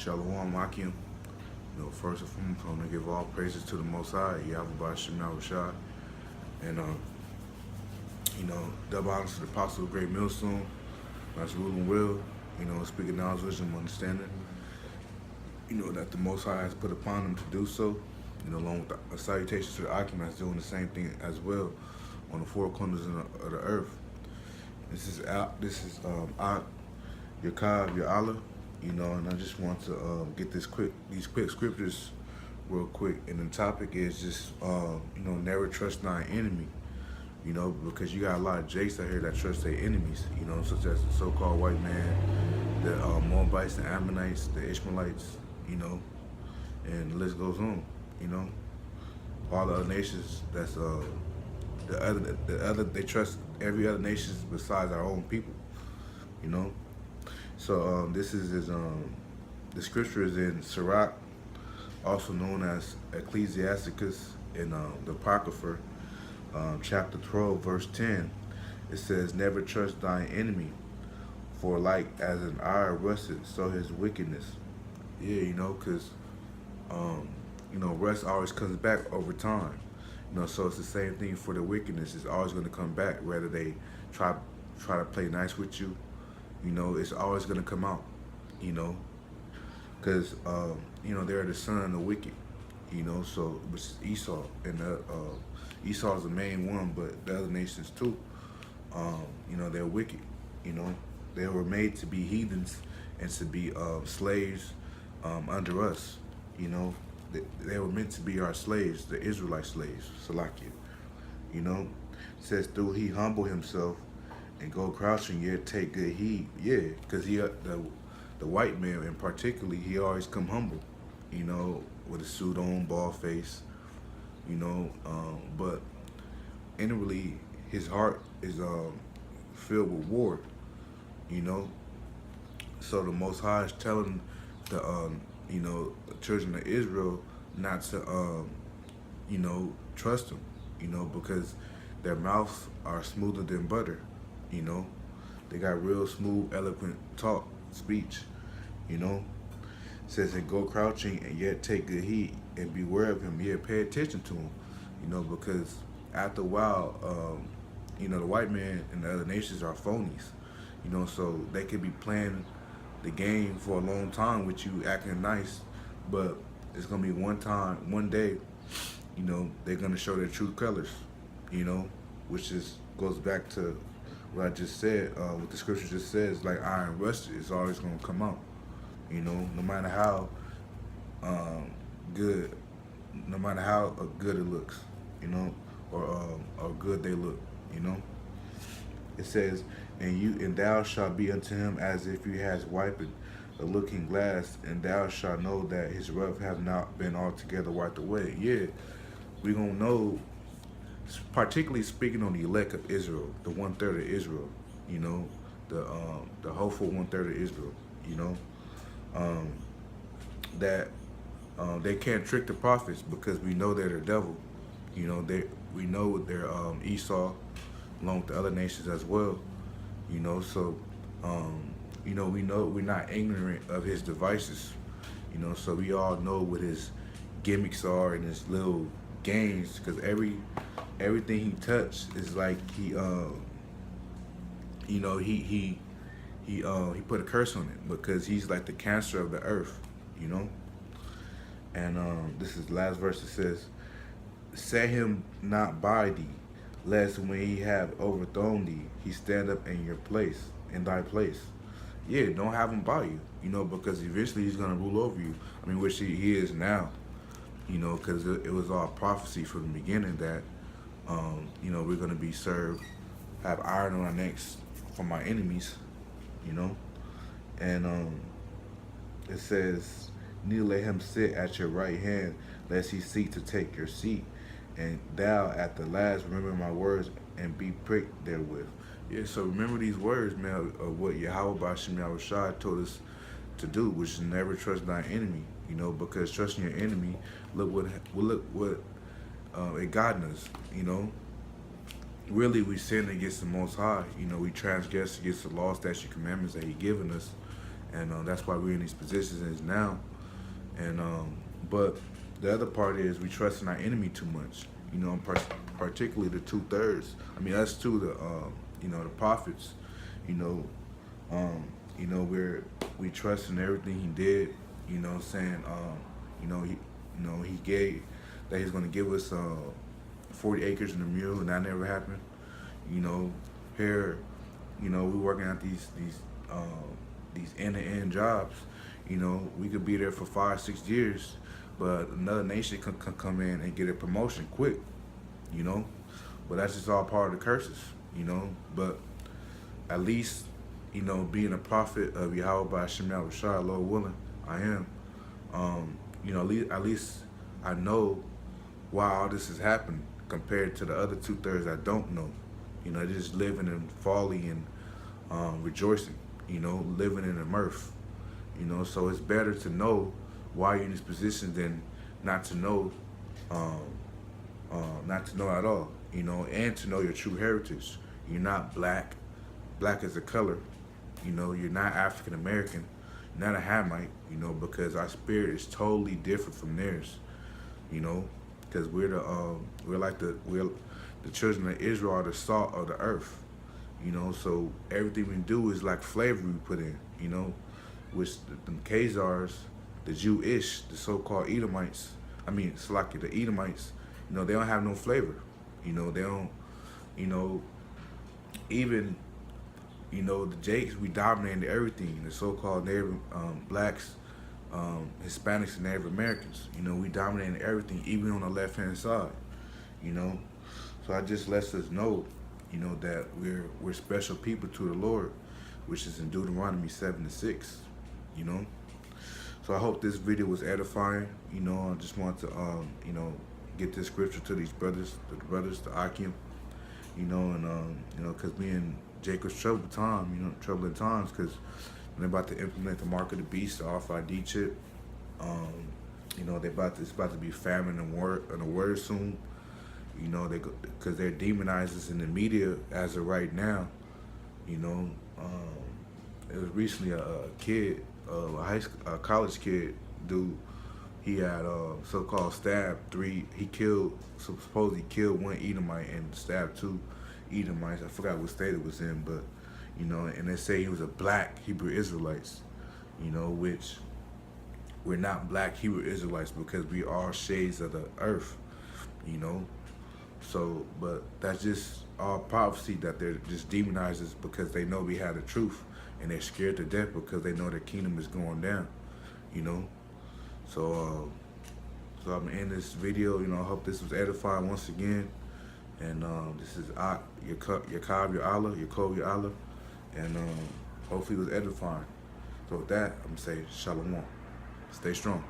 Shalom Akim. First and foremost, I want to give all praises to the Most High, Yahweh Shemel Rashad. And, double honors to the Apostle of Great Millstone, that's rule and will, speaking knowledge, wisdom, understanding, that the Most High has put upon them to do so, along with a salutation to the Akim that's doing the same thing as well on the four corners of the earth. This is Yakav, Ya Allah, and I just want to get these quick scriptures real quick. And the topic is just, never trust thine enemy, because you got a lot of jakes out here that trust their enemies, such as the so-called white man, the Moabites, the Ammonites, the Ishmaelites, and the list goes on, all the other nations that's, they trust every other nation besides our own people, So this is the scripture is in Sirach, also known as Ecclesiasticus, in the Apocrypha, chapter 12, verse 10. It says, "Never trust thine enemy, for like as an iron rusted, so his wickedness." Yeah, because rust always comes back over time. So it's the same thing for the wickedness. It's always going to come back, whether they try to play nice with you. It's always going to come out, because, they're the son of the wicked, so, which is Esau, and Esau's the main one, but the other nations too, they're wicked, they were made to be heathens and to be slaves under us, they were meant to be our slaves, the Israelite slaves, Salakia, It says, "Through he humble himself and go crouching, yet take good heed." Yeah, because the white man, and particularly, he always come humble, with a suit on, bald face, but inwardly his heart is filled with war, So the Most High is telling the the children of Israel not to trust him, because their mouths are smoother than butter. They got real smooth, eloquent speech, Says, "And go crouching and yet take good heed and beware of him." Yeah, pay attention to him, because after a while, the white man and the other nations are phonies, so they could be playing the game for a long time with you acting nice, but it's going to be one day, they're going to show their true colors, which goes back to what I just said, what the scripture just says, like iron rusted, it's always going to come out, no matter how good, good it looks, or good they look, It says, and thou shalt be unto him as if he has wiped a looking glass, and thou shalt know that his rough have not been altogether wiped away. Yeah, we're going to know, particularly speaking on the elect of Israel, the 1/3 of Israel, the hopeful 1/3 of Israel, that they can't trick the prophets, because we know they're the devil. We know they're Esau, along with the other nations as well. So we know we're not ignorant of his devices. So we all know what his gimmicks are and his little games, because everything he touched is like he put a curse on it, because he's like the cancer of the earth, And this is the last verse. It says, "Set him not by thee, lest when he have overthrown thee, he stand up in thy place." Yeah, don't have him by you, because eventually he's going to rule over you. I mean, which he is now, because it was all prophecy from the beginning that, we're going to be served, have iron on our necks from our enemies, And it says, "Neither let him sit at your right hand, lest he seek to take your seat. And thou at the last remember my words and be pricked therewith." Yeah, so remember these words, man, of what Yahweh Bashim Yahushua told us to do, which is never trust thy enemy, because trusting your enemy, look what it gotten us, Really, we sin against the Most High, we transgress against the law, statute, commandments that he given us, and that's why we're in these positions now. And but the other part is we trust in our enemy too much. You know, particularly the 2/3. I mean, us too, the prophets. You know, we trust in everything he did. You know, saying, he gave that he's going to give us 40 acres and a mule, and that never happened. You know, here, we're working at these end-to-end jobs. You know, we could be there for 5, 6 years, but another nation can come in and get a promotion quick. You know, but that's just all part of the curses. You know, but at least, being a prophet of Yahweh by Hashem Rashad, Lord willing, I am. At least I know why all this is happening compared to the other 2/3 I don't know. Just living in folly and rejoicing. Living in a mirth. So it's better to know why you're in this position than not to know, at all. And to know your true heritage. You're not black. Black is a color. You're not African American. You're not a Hamite. Because our spirit is totally different from theirs. Because we're the children of Israel are the salt of the earth. So everything we do is like flavor we put in. Which the Khazars, the Jewish, the so-called Edomites. Salaki, the Edomites. They don't have no flavor. They don't. Even. The Jakes, we dominated everything. The so-called Native blacks, Hispanics, and Native Americans. We dominated everything, even on the left-hand side. So I just lets us know, that we're special people to the Lord, which is in Deuteronomy 7:6. So I hope this video was edifying. I just want to get this scripture to these brothers, the Akim, because me and Jacob's troubling times, because they're about to implement the mark of the beast, the RFID chip. It's about to be famine and a word soon. Because they're demonizing us in the media as of right now. It was recently a kid, a college kid, dude. He had so-called stabbed 3. He supposedly killed 1 Edomite and stabbed 2 Edomites. I forgot what state it was in, but and they say he was a black Hebrew Israelites. Which we're not black Hebrew Israelites because we are shades of the earth. So, but that's just all prophecy that they're just demonized us because they know we have the truth, and they're scared to death because they know their kingdom is going down. So I'm gonna end this video. I hope this was edifying once again. And this is Yakov, your Allah, and hopefully it was edifying. So with that, I'm gonna say Shalom. Stay strong.